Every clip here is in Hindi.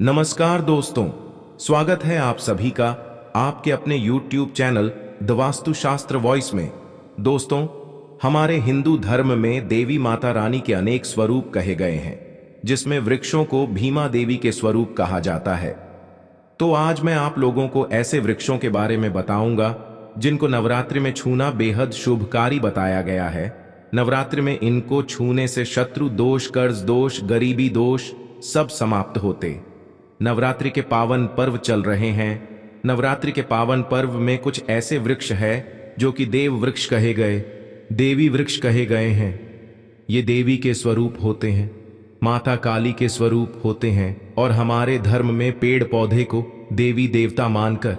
नमस्कार दोस्तों, स्वागत है आप सभी का आपके अपने YouTube channel the Vastushastra voice में। दोस्तों, हमारे हिंदू धर्म में देवी माता रानी के अनेक स्वरूप कहे गए हैं, जिसमें वृक्षों को भीमा देवी के स्वरूप कहा जाता है। तो आज मैं आप लोगों को ऐसे वृक्षों के बारे में बताऊंगा जिनको नवरात्रि में छूना बेहद शुभकारी बताया गया है। नवरात्रि में इनको छूने से शत्रु दोष, कर्ज दोष, गरीबी दोष सब समाप्त होते। नवरात्रि के पावन पर्व चल रहे हैं। नवरात्रि के पावन पर्व में कुछ ऐसे वृक्ष हैं जो कि देव वृक्ष कहे गए, देवी वृक्ष कहे गए हैं। ये देवी के स्वरूप होते हैं, माता काली के स्वरूप होते हैं। और हमारे धर्म में पेड़ पौधे को देवी देवता मानकर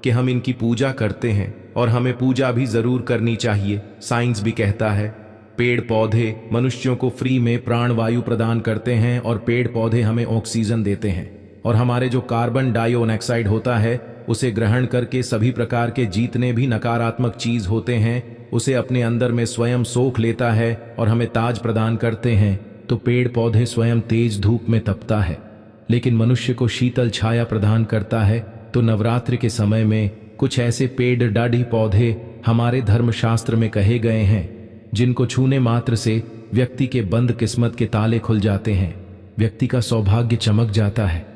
कि हम इनकी पूजा करते हैं, और हमें पूजा भी जरूर करनी चाहिए। साइंस भी कहता है पेड़ पौधे मनुष्यों को फ्री में प्राणवायु प्रदान करते हैं, और पेड़ पौधे हमें ऑक्सीजन देते हैं, और हमारे जो कार्बन डाइऑक्साइड होता है उसे ग्रहण करके सभी प्रकार के जितने भी नकारात्मक चीज होते हैं उसे अपने अंदर में स्वयं सोख लेता है और हमें ताज प्रदान करते हैं। तो पेड़ पौधे स्वयं तेज धूप में तपता है, लेकिन मनुष्य को शीतल छाया प्रदान करता है। तो नवरात्रि के समय में कुछ ऐसे पेड़ डाढ़ी पौधे हमारे धर्मशास्त्र में कहे गए हैं जिनको छूने मात्र से व्यक्ति के बंद किस्मत के ताले खुल जाते हैं, व्यक्ति का सौभाग्य चमक जाता है।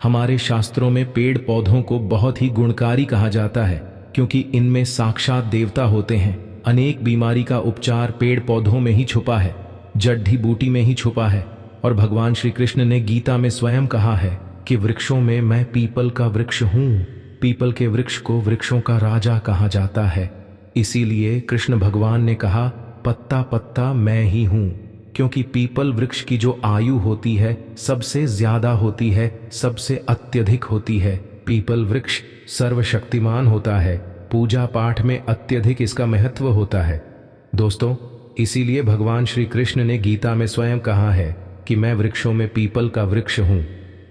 हमारे शास्त्रों में पेड़ पौधों को बहुत ही गुणकारी कहा जाता है, क्योंकि इनमें साक्षात देवता होते हैं। अनेक बीमारी का उपचार पेड़ पौधों में ही छुपा है, जड़ी बूटी में ही छुपा है। और भगवान श्री कृष्ण ने गीता में स्वयं कहा है कि वृक्षों में मैं पीपल का वृक्ष हूँ। पीपल के वृक्ष को वृक्षों का राजा कहा जाता है। इसीलिए कृष्ण भगवान ने कहा पत्ता पत्ता मैं ही हूँ, क्योंकि पीपल वृक्ष की जो आयु होती है सबसे ज्यादा होती है, सबसे अत्यधिक होती है। पीपल वृक्ष सर्वशक्तिमान होता है, पूजा पाठ में अत्यधिक इसका महत्व होता है। दोस्तों, इसीलिए भगवान श्री कृष्ण ने गीता में स्वयं कहा है कि मैं वृक्षों में पीपल का वृक्ष हूँ।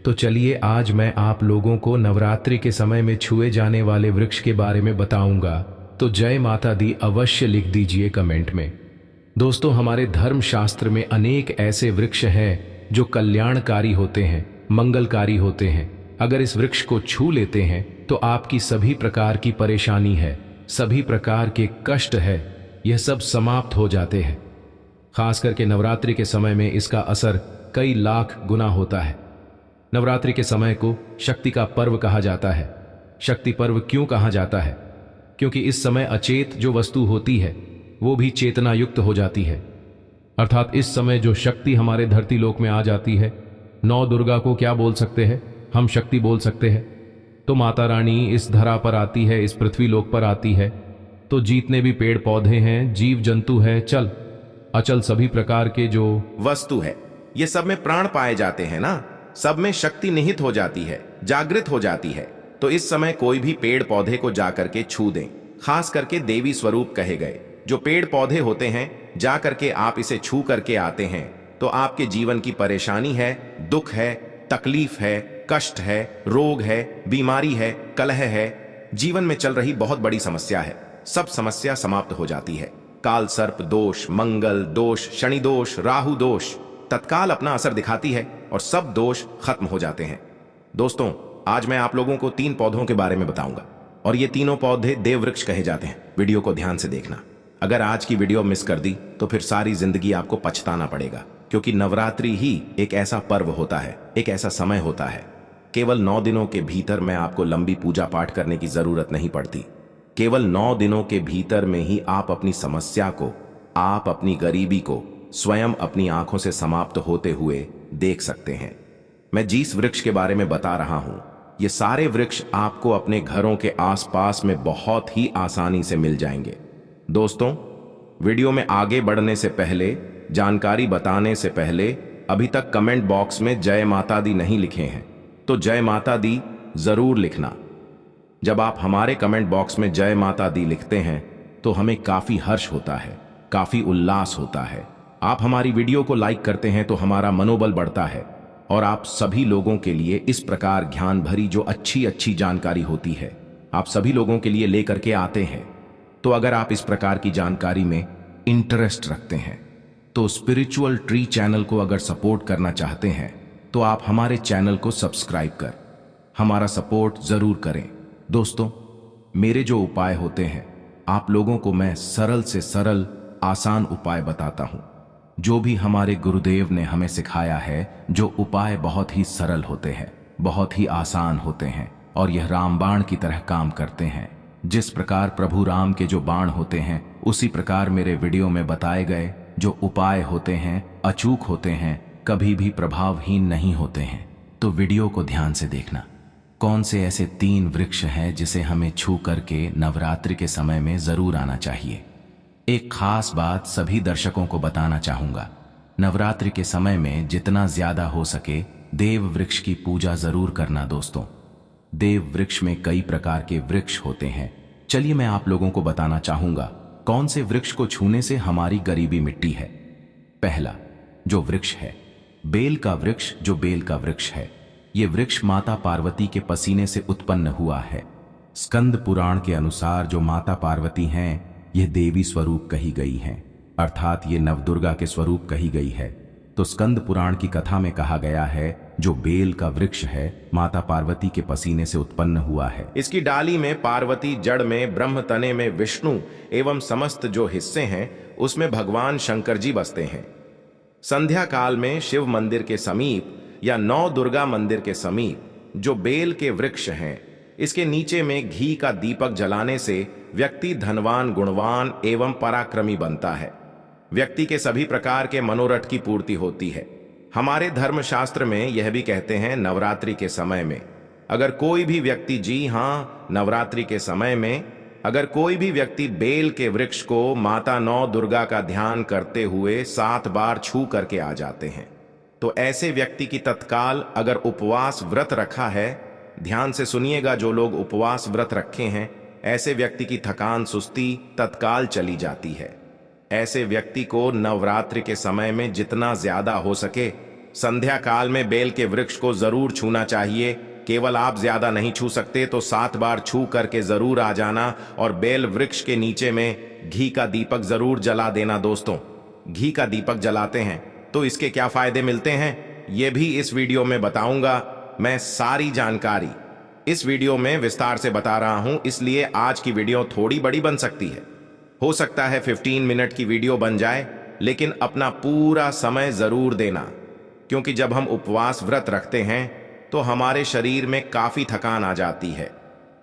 तो चलिए आज मैं आप लोगों को नवरात्रि के समय में छुए जाने वाले वृक्ष के बारे में बताऊंगा। तो जय माता दी अवश्य लिख दीजिए कमेंट में। दोस्तों, हमारे धर्म शास्त्र में अनेक ऐसे वृक्ष हैं जो कल्याणकारी होते हैं, मंगलकारी होते हैं। अगर इस वृक्ष को छू लेते हैं तो आपकी सभी प्रकार की परेशानी है, सभी प्रकार के कष्ट है, यह सब समाप्त हो जाते हैं। खास करके नवरात्रि के समय में इसका असर कई लाख गुना होता है। नवरात्रि के समय को शक्ति का पर्व कहा जाता है। शक्ति पर्व क्यों कहा जाता है? क्योंकि इस समय अचेत जो वस्तु होती है वो भी चेतना युक्त हो जाती है। अर्थात इस समय जो शक्ति हमारे धरती लोक में आ जाती है, नौ दुर्गा को क्या बोल सकते हैं? हम शक्ति बोल सकते हैं। तो माता रानी इस धरा पर आती है, इस पृथ्वी लोक पर आती है। तो जितने भी पेड़ पौधे हैं, जीव जंतु है, चल अचल सभी प्रकार के जो वस्तु है, ये सब में प्राण पाए जाते हैं ना, सब में शक्ति निहित हो जाती है, जागृत हो जाती है। तो इस समय कोई भी पेड़ पौधे को जाकर के छू दें, खास करके देवी स्वरूप कहे गए जो पेड़ पौधे होते हैं, जा करके आप इसे छू करके आते हैं तो आपके जीवन की परेशानी है, दुख है, तकलीफ है, कष्ट है, रोग है, बीमारी है, कलह है, जीवन में चल रही बहुत बड़ी समस्या है, सब समस्या समाप्त हो जाती है। काल सर्प दोष, मंगल दोष, शनि दोष, राहु दोष तत्काल अपना असर दिखाती है और सब दोष खत्म हो जाते हैं। दोस्तों, आज मैं आप लोगों को 3 पौधों के बारे में बताऊंगा, और ये तीनों पौधे देव वृक्ष कहे जाते हैं। वीडियो को ध्यान से देखना। अगर आज की वीडियो मिस कर दी तो फिर सारी जिंदगी आपको पछताना पड़ेगा, क्योंकि नवरात्रि ही एक ऐसा पर्व होता है, एक ऐसा समय होता है। केवल 9 दिनों के भीतर में आपको लंबी पूजा पाठ करने की जरूरत नहीं पड़ती। केवल 9 दिनों के भीतर में ही आप अपनी समस्या को, आप अपनी गरीबी को स्वयं अपनी आंखों से समाप्त होते हुए देख सकते हैं। मैं जिस वृक्ष के बारे में बता रहा हूं, ये सारे वृक्ष आपको अपने घरों के आसपास में बहुत ही आसानी से मिल जाएंगे। दोस्तों, वीडियो में आगे बढ़ने से पहले, जानकारी बताने से पहले, अभी तक कमेंट बॉक्स में जय माता दी नहीं लिखे हैं तो जय माता दी जरूर लिखना। जब आप हमारे कमेंट बॉक्स में जय माता दी लिखते हैं तो हमें काफी हर्ष होता है, काफी उल्लास होता है। आप हमारी वीडियो को लाइक करते हैं तो हमारा मनोबल बढ़ता है, और आप सभी लोगों के लिए इस प्रकार ज्ञान भरी जो अच्छी अच्छी जानकारी होती है आप सभी लोगों के लिए लेकर के आते हैं। तो अगर आप इस प्रकार की जानकारी में इंटरेस्ट रखते हैं तो स्पिरिचुअल ट्री चैनल को अगर सपोर्ट करना चाहते हैं तो आप हमारे चैनल को सब्सक्राइब कर हमारा सपोर्ट जरूर करें। दोस्तों, मेरे जो उपाय होते हैं आप लोगों को मैं सरल से सरल आसान उपाय बताता हूं, जो भी हमारे गुरुदेव ने हमें सिखाया है। जो उपाय बहुत ही सरल होते हैं, बहुत ही आसान होते हैं और यह रामबाण की तरह काम करते हैं। जिस प्रकार प्रभु राम के जो बाण होते हैं उसी प्रकार मेरे वीडियो में बताए गए जो उपाय होते हैं अचूक होते हैं, कभी भी प्रभावहीन नहीं होते हैं। तो वीडियो को ध्यान से देखना। कौन से ऐसे 3 वृक्ष हैं जिसे हमें छू करके नवरात्रि के समय में जरूर आना चाहिए। एक खास बात सभी दर्शकों को बताना चाहूंगा, नवरात्रि के समय में जितना ज्यादा हो सके देव वृक्ष की पूजा जरूर करना। दोस्तों, देव वृक्ष में कई प्रकार के वृक्ष होते हैं। चलिए मैं आप लोगों को बताना चाहूंगा कौन से वृक्ष को छूने से हमारी गरीबी मिटती है। पहला जो वृक्ष है बेल का वृक्ष। जो बेल का वृक्ष है ये वृक्ष माता पार्वती के पसीने से उत्पन्न हुआ है। स्कंद पुराण के अनुसार जो माता पार्वती हैं यह देवी स्वरूप कही गई हैं, अर्थात ये नवदुर्गा के स्वरूप कही गई है। तो स्कंद पुराण की कथा में कहा गया है जो बेल का वृक्ष है माता पार्वती के पसीने से उत्पन्न हुआ है। इसकी डाली में पार्वती, जड़ में ब्रह्म, तने में विष्णु एवं समस्त जो हिस्से हैं उसमें भगवान शंकर जी बसते हैं। संध्या काल में शिव मंदिर के समीप या नौ दुर्गा मंदिर के समीप जो बेल के वृक्ष हैं, इसके नीचे में घी का दीपक जलाने से व्यक्ति धनवान, गुणवान एवं पराक्रमी बनता है। व्यक्ति के सभी प्रकार के मनोरथ की पूर्ति होती है। हमारे धर्मशास्त्र में यह भी कहते हैं नवरात्रि के समय में अगर कोई भी व्यक्ति, जी हाँ, नवरात्रि के समय में अगर कोई भी व्यक्ति बेल के वृक्ष को माता नौ दुर्गा का ध्यान करते हुए 7 बार छू करके आ जाते हैं, तो ऐसे व्यक्ति की तत्काल अगर उपवास व्रत रखा है, ध्यान से सुनिएगा, जो लोग उपवास व्रत रखे हैं ऐसे व्यक्ति की थकान, सुस्ती तत्काल चली जाती है। ऐसे व्यक्ति को नवरात्रि के समय में जितना ज्यादा हो सके संध्या काल में बेल के वृक्ष को जरूर छूना चाहिए। केवल आप ज्यादा नहीं छू सकते तो 7 बार छू करके जरूर आ जाना और बेल वृक्ष के नीचे में घी का दीपक जरूर जला देना। दोस्तों, घी का दीपक जलाते हैं तो इसके क्या फायदे मिलते हैं ये भी इस वीडियो में बताऊंगा। मैं सारी जानकारी इस वीडियो में विस्तार से बता रहा हूं, इसलिए आज की वीडियो थोड़ी बड़ी बन सकती है। हो सकता है 15 मिनट की वीडियो बन जाए, लेकिन अपना पूरा समय जरूर देना, क्योंकि जब हम उपवास व्रत रखते हैं तो हमारे शरीर में काफी थकान आ जाती है,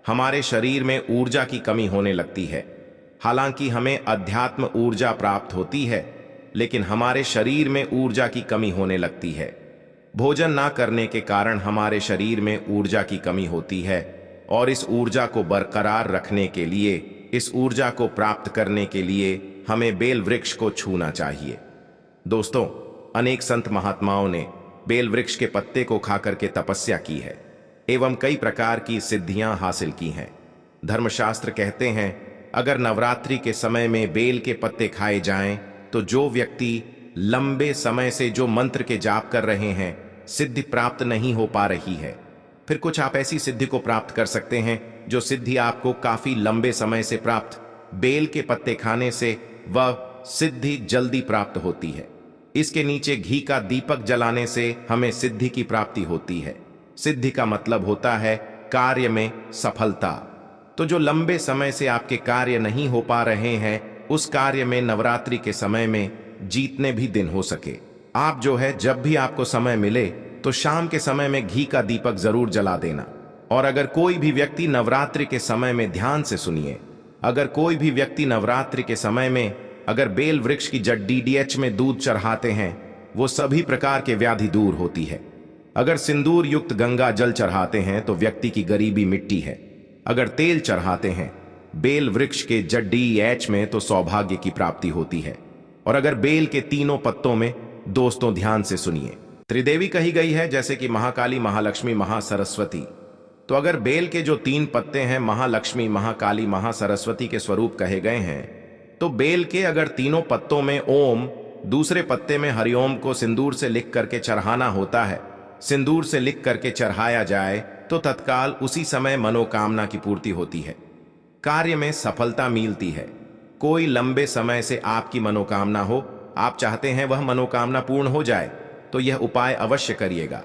हमारे शरीर में ऊर्जा की कमी होने लगती है। हालांकि हमें अध्यात्म ऊर्जा प्राप्त होती है, लेकिन हमारे शरीर में ऊर्जा की कमी होने लगती है। भोजन ना करने के कारण हमारे शरीर में ऊर्जा की कमी होती है और इस ऊर्जा को बरकरार रखने के लिए, इस ऊर्जा को प्राप्त करने के लिए हमें बेल वृक्ष को छूना चाहिए। दोस्तों, अनेक संत महात्माओं ने बेल वृक्ष के पत्ते को खाकर के तपस्या की है एवं कई प्रकार की सिद्धियां हासिल की हैं। धर्मशास्त्र कहते हैं अगर नवरात्रि के समय में बेल के पत्ते खाए जाएं तो जो व्यक्ति लंबे समय से जो मंत्र के जाप कर रहे हैं, सिद्धि प्राप्त नहीं हो पा रही है, फिर कुछ आप ऐसी सिद्धि को प्राप्त कर सकते हैं जो सिद्धि आपको काफी लंबे समय से प्राप्त बेल के पत्ते खाने से वह सिद्धि जल्दी प्राप्त होती है। इसके नीचे घी का दीपक जलाने से हमें सिद्धि की प्राप्ति होती है। सिद्धि का मतलब होता है कार्य में सफलता। तो जो लंबे समय से आपके कार्य नहीं हो पा रहे हैं, उस कार्य में नवरात्रि के समय में जीतने भी दिन हो सके। आप जो है जब भी आपको समय मिले तो शाम के समय में घी का दीपक जरूर जला देना। और अगर कोई भी व्यक्ति नवरात्रि के समय में, ध्यान से सुनिए, अगर कोई भी व्यक्ति नवरात्रि के समय में अगर बेल वृक्ष की जड़ DDH में दूध चढ़ाते हैं, वो सभी प्रकार के व्याधि दूर होती है। अगर सिंदूर युक्त गंगा जल चढ़ाते हैं तो व्यक्ति की गरीबी मिटती है। अगर तेल चढ़ाते हैं बेल वृक्ष के जड़ DH में तो सौभाग्य की प्राप्ति होती है। और अगर बेल के तीनों पत्तों में, दोस्तों ध्यान से सुनिए, त्रिदेवी कही गई है, जैसे कि महाकाली, महालक्ष्मी, महासरस्वती। तो अगर बेल के जो 3 पत्ते हैं महालक्ष्मी, महाकाली, महासरस्वती के स्वरूप कहे गए हैं, तो बेल के अगर तीनों पत्तों में ओम, दूसरे पत्ते में हरिओम को सिंदूर से लिख करके चढ़ाना होता है, सिंदूर से लिख करके चढ़ाया जाए तो तत्काल उसी समय मनोकामना की पूर्ति होती है, कार्य में सफलता मिलती है। कोई लंबे समय से आपकी मनोकामना हो, आप चाहते हैं वह मनोकामना पूर्ण हो जाए, तो यह उपाय अवश्य करिएगा।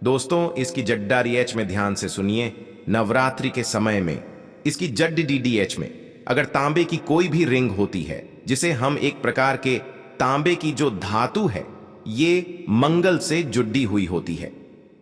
दोस्तों, इसकी जड्डारीएच में ध्यान से सुनिए। नवरात्रि के समय में इसकी जड्डीडीएच में अगर तांबे की कोई भी रिंग होती है, जिसे हम एक प्रकार के तांबे की जो धातु है ये मंगल से जुड़ी हुई होती है,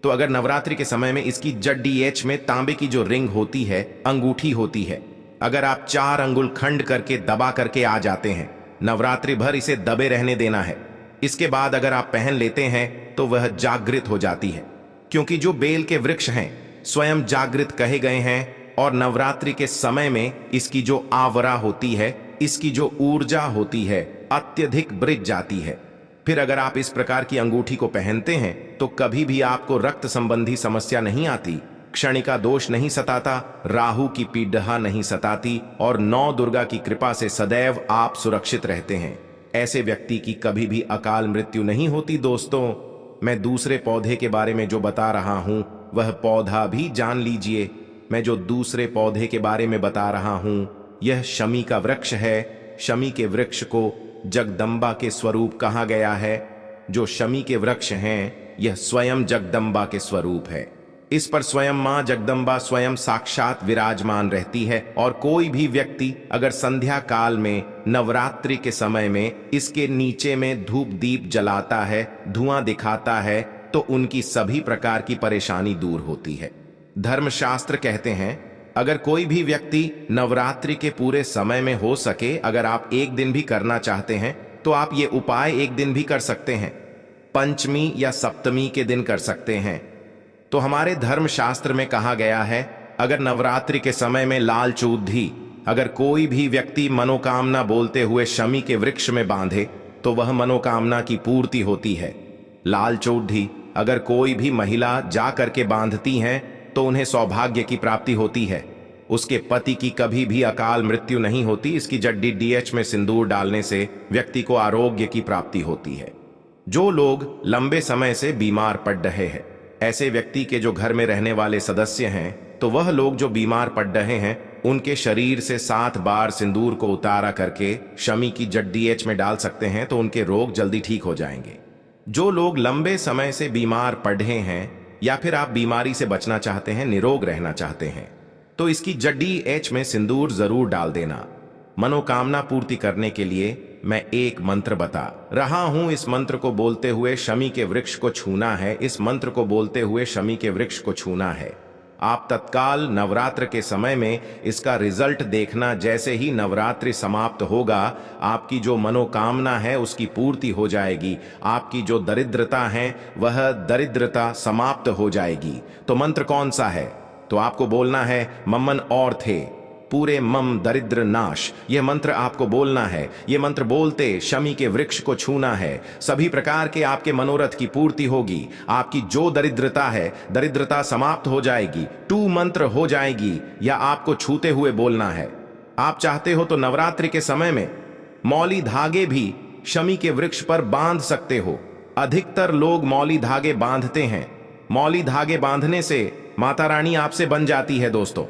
तो अगर नवरात्रि के समय में इसकी जड्डीएच में तांबे की जो रिंग होती है, अंगूठी होती है, अगर आप 4 अंगुल खंड करके दबा करके आ जाते हैं, नवरात्रि भर इसे दबे रहने देना है। इसके बाद अगर आप पहन लेते हैं तो वह जागृत हो जाती है, क्योंकि जो बेल के वृक्ष हैं स्वयं जागृत कहे गए हैं, और नवरात्रि के समय में इसकी जो आवरा होती है, इसकी जो ऊर्जा होती है अत्यधिक बढ़ जाती है। फिर अगर आप इस प्रकार की अंगूठी को पहनते हैं तो कभी भी आपको रक्त संबंधी समस्या नहीं आती, क्षणिका दोष नहीं सताता, राहु की पीड़ा नहीं सताती, और 9 दुर्गा की कृपा से सदैव आप सुरक्षित रहते हैं। ऐसे व्यक्ति की कभी भी अकाल मृत्यु नहीं होती। दोस्तों, मैं दूसरे पौधे के बारे में जो बता रहा हूं वह पौधा भी जान लीजिए। मैं जो दूसरे पौधे के बारे में बता रहा हूं यह शमी का वृक्ष है। शमी के वृक्ष को जगदम्बा के स्वरूप कहा गया है। जो शमी के वृक्ष हैं यह स्वयं जगदम्बा के स्वरूप है। इस पर स्वयं मां जगदम्बा स्वयं साक्षात विराजमान रहती है, और कोई भी व्यक्ति अगर संध्या काल में नवरात्रि के समय में इसके नीचे में धूप दीप जलाता है, धुआं दिखाता है, तो उनकी सभी प्रकार की परेशानी दूर होती है। धर्मशास्त्र कहते हैं अगर कोई भी व्यक्ति नवरात्रि के पूरे समय में हो सके, अगर आप एक दिन भी करना चाहते हैं तो आप ये उपाय एक दिन भी कर सकते हैं, पंचमी या सप्तमी के दिन कर सकते हैं। तो हमारे धर्मशास्त्र में कहा गया है अगर नवरात्रि के समय में लाल चूधी अगर कोई भी व्यक्ति मनोकामना बोलते हुए शमी के वृक्ष में बांधे तो वह मनोकामना की पूर्ति होती है। लाल चूधी अगर कोई भी महिला जा करके बांधती हैं तो उन्हें सौभाग्य की प्राप्ति होती है, उसके पति की कभी भी अकाल मृत्यु नहीं होती। इसकी जड्डी डीएच में सिंदूर डालने से व्यक्ति को आरोग्य की प्राप्ति होती है। जो लोग लंबे समय से बीमार पड़ रहे हैं, ऐसे व्यक्ति के जो घर में रहने वाले सदस्य हैं, तो वह लोग जो बीमार पड़ रहे हैं उनके शरीर से 7 बार सिंदूर को उतारा करके शमी की जड्डीएच में डाल सकते हैं, तो उनके रोग जल्दी ठीक हो जाएंगे। जो लोग लंबे समय से बीमार पड़ रहे हैं या फिर आप बीमारी से बचना चाहते हैं, निरोग रहना चाहते हैं, तो इसकी जड्डीएच में सिंदूर जरूर डाल देना। मनोकामना पूर्ति करने के लिए मैं एक मंत्र बता रहा हूं। इस मंत्र को बोलते हुए शमी के वृक्ष को छूना है। इस मंत्र को बोलते हुए शमी के वृक्ष को छूना है। आप तत्काल नवरात्र के समय में इसका रिजल्ट देखना। जैसे ही नवरात्रि समाप्त होगा आपकी जो मनोकामना है उसकी पूर्ति हो जाएगी। आपकी जो दरिद्रता है वह दरिद्रता समाप्त हो जाएगी। तो मंत्र कौन सा है? तो आपको बोलना है मम्मन और थे पूरे मम दरिद्र नाश। यह मंत्र आपको बोलना है। यह मंत्र बोलते शमी के वृक्ष को छूना है। सभी प्रकार के आपके मनोरथ की पूर्ति होगी। आपकी जो दरिद्रता है दरिद्रता समाप्त हो जाएगी, 2 मंत्र हो जाएगी। या आपको छूते हुए बोलना है। आप चाहते हो तो नवरात्रि के समय में मौली धागे भी शमी के वृक्ष पर बांध सकते हो। अधिकतर लोग मौली धागे बांधते हैं। मौली धागे बांधने से माता रानी आपसे बन जाती है। दोस्तों,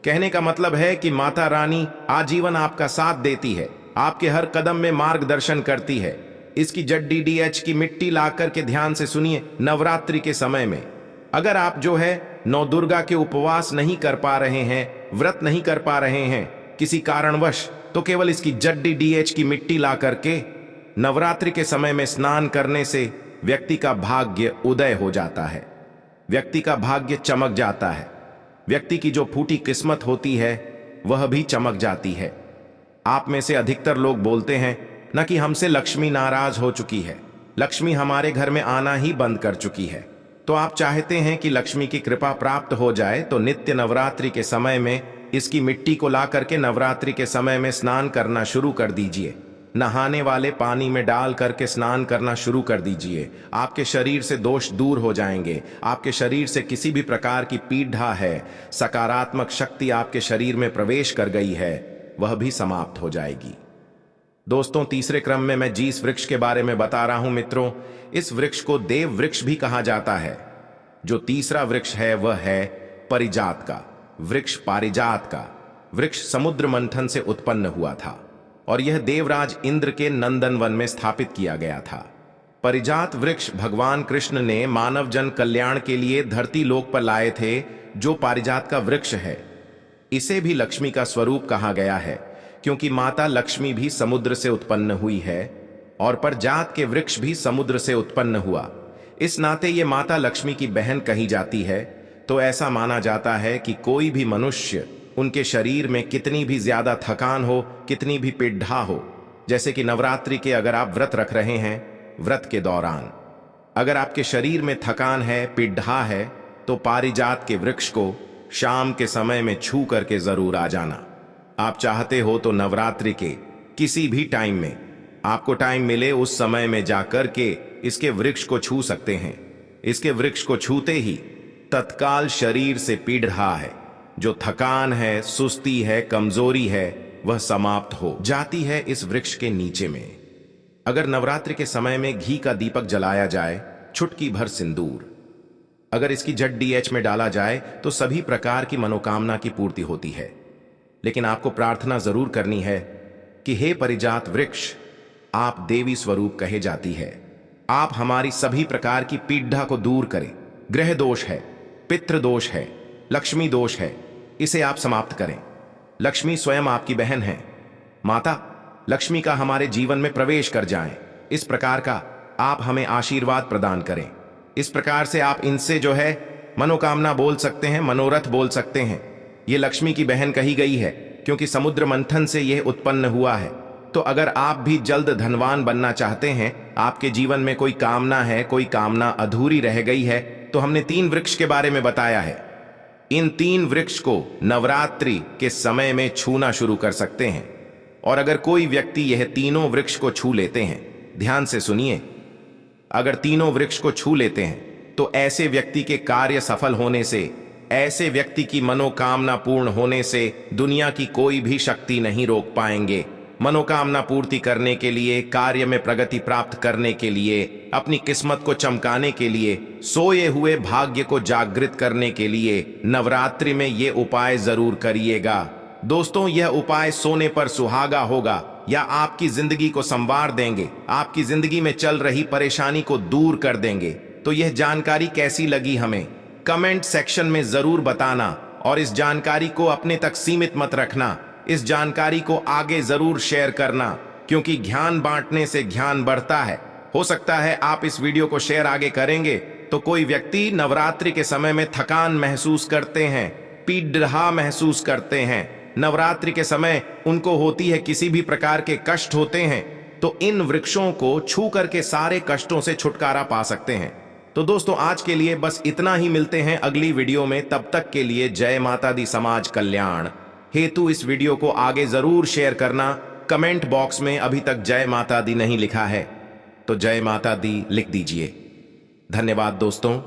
कहने का मतलब है कि माता रानी आजीवन आपका साथ देती है, आपके हर कदम में मार्गदर्शन करती है। इसकी जड्डीडीएच की मिट्टी ला करके ध्यान से सुनिए। नवरात्रि के समय में अगर आप जो है 9 दुर्गा के उपवास नहीं कर पा रहे हैं, व्रत नहीं कर पा रहे हैं किसी कारणवश, तो केवल इसकी जड्डीडीएच की मिट्टी ला करके नवरात्रि के समय में स्नान करने से व्यक्ति का भाग्य उदय हो जाता है, व्यक्ति का भाग्य चमक जाता है, व्यक्ति की जो फूटी किस्मत होती है वह भी चमक जाती है। आप में से अधिकतर लोग बोलते हैं न कि हमसे लक्ष्मी नाराज हो चुकी है, लक्ष्मी हमारे घर में आना ही बंद कर चुकी है। तो आप चाहते हैं कि लक्ष्मी की कृपा प्राप्त हो जाए, तो नित्य नवरात्रि के समय में इसकी मिट्टी को ला करके नवरात्रि के समय में स्नान करना शुरू कर दीजिए। नहाने वाले पानी में डाल करके स्नान करना शुरू कर दीजिए। आपके शरीर से दोष दूर हो जाएंगे। आपके शरीर से किसी भी प्रकार की पीड़ा है, सकारात्मक शक्ति आपके शरीर में प्रवेश कर गई है, वह भी समाप्त हो जाएगी। दोस्तों, तीसरे क्रम में मैं जिस वृक्ष के बारे में बता रहा हूं मित्रों, इस वृक्ष को देव वृक्ष भी कहा जाता है। जो तीसरा वृक्ष है वह है परिजात का वृक्ष। पारिजात का वृक्ष समुद्र मंथन से उत्पन्न हुआ था और यह देवराज इंद्र के नंदनवन में स्थापित किया गया था। पारिजात वृक्ष भगवान कृष्ण ने मानव जन कल्याण के लिए धरती लोक पर लाए थे, जो पारिजात का वृक्ष है। इसे भी लक्ष्मी का स्वरूप कहा गया है, क्योंकि माता लक्ष्मी भी समुद्र से उत्पन्न हुई है और पारिजात के वृक्ष भी समुद्र से उत्पन्न हुआ। इस नाते ये माता लक्ष्मी की बहन कही जाती है। तो ऐसा माना जाता है कि कोई भी मनुष्य, उनके शरीर में कितनी भी ज्यादा थकान हो, कितनी भी पीड़ा हो, जैसे कि नवरात्रि के अगर आप व्रत रख रहे हैं, व्रत के दौरान अगर आपके शरीर में थकान है, पीड़ा है, तो पारिजात के वृक्ष को शाम के समय में छू करके जरूर आ जाना। आप चाहते हो तो नवरात्रि के किसी भी टाइम में आपको टाइम मिले, उस समय में जाकर के इसके वृक्ष को छू सकते हैं। इसके वृक्ष को छूते ही तत्काल शरीर से पीड़ रहा है, जो थकान है, सुस्ती है, कमजोरी है, वह समाप्त हो जाती है इस वृक्ष के नीचे में। अगर नवरात्रि के समय में घी का दीपक जलाया जाए, चुटकी भर सिंदूर अगर इसकी जड़ डीएच में डाला जाए, तो सभी प्रकार की मनोकामना की पूर्ति होती है। लेकिन आपको प्रार्थना जरूर करनी है कि हे पारिजात वृक्ष, आप देवी स्वरूप कहे जाती है, आप हमारी सभी प्रकार की पीड़ा को दूर करें। ग्रह दोष है, पितृ दोष है, लक्ष्मी दोष है, इसे आप समाप्त करें। लक्ष्मी स्वयं आपकी बहन है। माता लक्ष्मी का हमारे जीवन में प्रवेश कर जाएं, इस प्रकार का आप हमें आशीर्वाद प्रदान करें। इस प्रकार से आप इनसे जो है मनोकामना बोल सकते हैं, मनोरथ बोल सकते हैं। ये लक्ष्मी की बहन कही गई है, क्योंकि समुद्र मंथन से यह उत्पन्न हुआ है। तो अगर आप भी जल्द धनवान बनना चाहते हैं, आपके जीवन में कोई कामना है, कोई कामना अधूरी रह गई है, तो हमने 3 वृक्ष के बारे में बताया है। इन 3 वृक्ष को नवरात्रि के समय में छूना शुरू कर सकते हैं। और अगर कोई व्यक्ति यह तीनों वृक्ष को छू लेते हैं, ध्यान से सुनिए, अगर तीनों वृक्ष को छू लेते हैं, तो ऐसे व्यक्ति के कार्य सफल होने से, ऐसे व्यक्ति की मनोकामना पूर्ण होने से दुनिया की कोई भी शक्ति नहीं रोक पाएंगे। मनोकामना पूर्ति करने के लिए, कार्य में प्रगति प्राप्त करने के लिए, अपनी किस्मत को चमकाने के लिए, सोए हुए भाग्य को जागृत करने के लिए नवरात्रि में ये उपाय जरूर करिएगा। दोस्तों, यह उपाय सोने पर सुहागा होगा या आपकी जिंदगी को संवार देंगे, आपकी जिंदगी में चल रही परेशानी को दूर कर देंगे। तो यह जानकारी कैसी लगी हमें कमेंट सेक्शन में जरूर बताना, और इस जानकारी को अपने तक सीमित मत रखना। इस जानकारी को आगे जरूर शेयर करना, क्योंकि ज्ञान बांटने से ज्ञान बढ़ता है। हो सकता है आप इस वीडियो को शेयर आगे करेंगे तो कोई व्यक्ति नवरात्रि के समय में थकान महसूस करते हैं, पीड़ा महसूस करते हैं, नवरात्रि के समय उनको होती है किसी भी प्रकार के कष्ट होते हैं, तो इन वृक्षों को छू करके सारे कष्टों से छुटकारा पा सकते हैं। तो दोस्तों, आज के लिए बस इतना ही। मिलते हैं अगली वीडियो में, तब तक के लिए जय माता दी। समाज कल्याण हेतु इस वीडियो को आगे जरूर शेयर करना। कमेंट बॉक्स में अभी तक जय माता दी नहीं लिखा है तो जय माता दी लिख दीजिए। धन्यवाद दोस्तों।